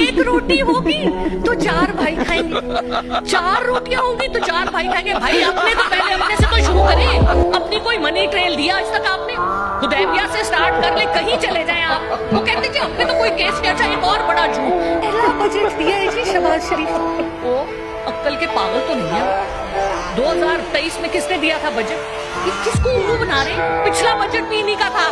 एक रोटी होगी तो 4 भाई खाएंगे, 4 रोटियां होंगी तो 4 भाई खाएंगे। भाई अपने तो पहले अपने से तो शुरू करें। अपनी कोई मनी ट्रेल दिया आज तक आपने? हुदैबिया से स्टार्ट कर ले, कहीं चले जाएं आप। वो कहते जी हम पे तो कोई केस नहीं। अच्छा एक और बड़ा झूठ, पहला बजट दिया है जी शहबाज शरीफ को। अक्कल के पागल तो नहीं है। 2023 में किसने दिया था बजट? ये किसको उल्लू बना रहे? पिछला बजट भी इन्हीं का था,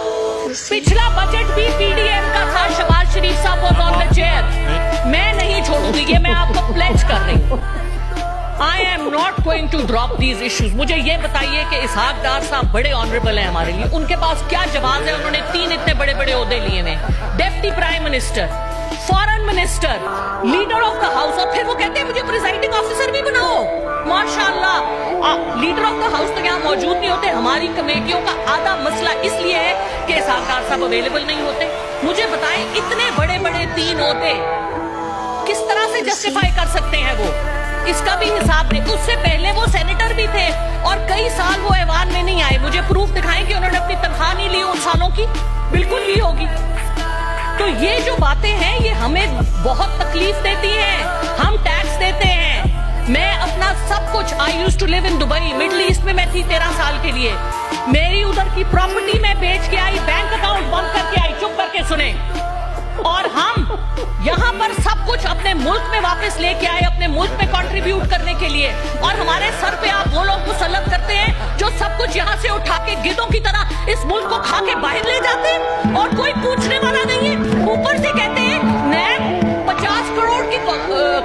पिछला बजट भी पीडीएम का था। शहबाज शरीफ साहब वाज ऑन द चेयर। मैं नहीं छोड़ूंगी, ये मैं आपको प्लेज कर रही हूँ। I am not going to drop these issues। मुझे ये बताइए कि इसहाक डार साहब बड़े ऑनरेबल हैं हमारे लिए, उनके पास क्या जवाब है? उन्होंने 3 इतने बड़े बड़े ओहदे लिए हैं, deputy prime minister, foreign minister, leader of the house, और फिर वो कहते हैं मुझे प्रिजाइडिंग ऑफिसर भी बनाओ। माशाल्लाह, लीडर ऑफ द हाउस तो यहाँ मौजूद नहीं होते। हमारी कमेटियों का आधा मसला इसलिए है कि इसहाक डार साहब अवेलेबल नहीं होते। मुझे बताएं, इतने बड़े बड़े 3 ओहदे किस तरह से जस्टिफाई कर सकते हैं वो? इसका भी हिसाब दें। उससे पहले वो सेनेटर भी थे और कई साल वो ऐवान में नहीं आए। मुझे प्रूफ दिखाएं कि उन्होंने अपनी तनख्वाह नहीं ली उन सालों की। बिल्कुल ली होगी। तो ये जो बातें हैं ये हमें बहुत तकलीफ देती हैं। हम टैक्स देते हैं। मैं अपना सब कुछ, I used to live in Dubai, Middle East में मैं थी 13 साल के लिए। मेरी उधर की प्रॉपर्टी मैं बेच के आई, बैंक अकाउंट बंद करके आई। चुप करके सुने। और हम यहाँ पर सब कुछ अपने मुल्क में वापस लेके आए, अपने मुल्क में कंट्रीब्यूट करने के लिए। और हमारे सर पे आप वो लोग मुसल्लत करते हैं जो सब कुछ यहाँ से उठा के गिद्धों की तरह इस मुल्क को खा के बाहर ले जाते हैं और कोई पूछने वाला नहीं है। ऊपर से कहते हैं नैब 50 करोड़ की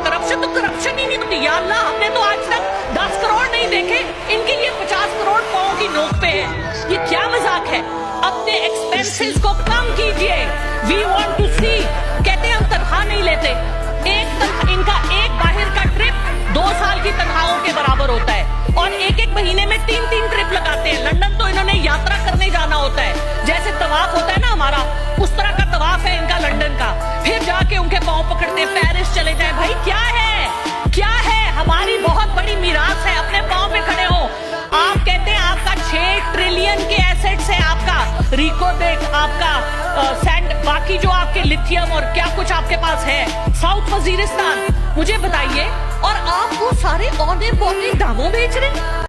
करप्शन, तो करप्शन ही नहीं होती। या अल्लाह, हमने तो आज तक 10 करोड़ नहीं देखे, इनके ये 50 करोड़ पाँव की नोक पे है। ये क्या मजाक है? अपने एक्सपेंसेस को कम कीजिए। वी वांट टू सी। कहते हैं हम तनख्वाह नहीं लेते। इनका एक बाहर का ट्रिप 2 साल की तनख्वाहों के बराबर होता है और एक महीने में 3 ट्रिप लगाते हैं। लंदन तो इन्होंने यात्रा करने जाना होता है, जैसे तवाफ होता है ना हमारा, उस तरह का तवाफ है इनका लंदन का। फिर जाके उनके पांव पकड़ते हैं, पेरिस चले जाए। भाई क्या है, क्या है? हमारी बहुत बड़ी मीरास है, अपने पांव पे खड़े हो। आप कहते हैं आपका 6 ट्रिलियन के एसेट्स है, आपका रिको डेट, आपका सैंड, बाकी जो आपके लिथियम और क्या कुछ आपके पास है, साउथ वजीरिस्तान। मुझे बताइए, और आप वो सारे औहदे पौधे दामों बेच रहे हैं।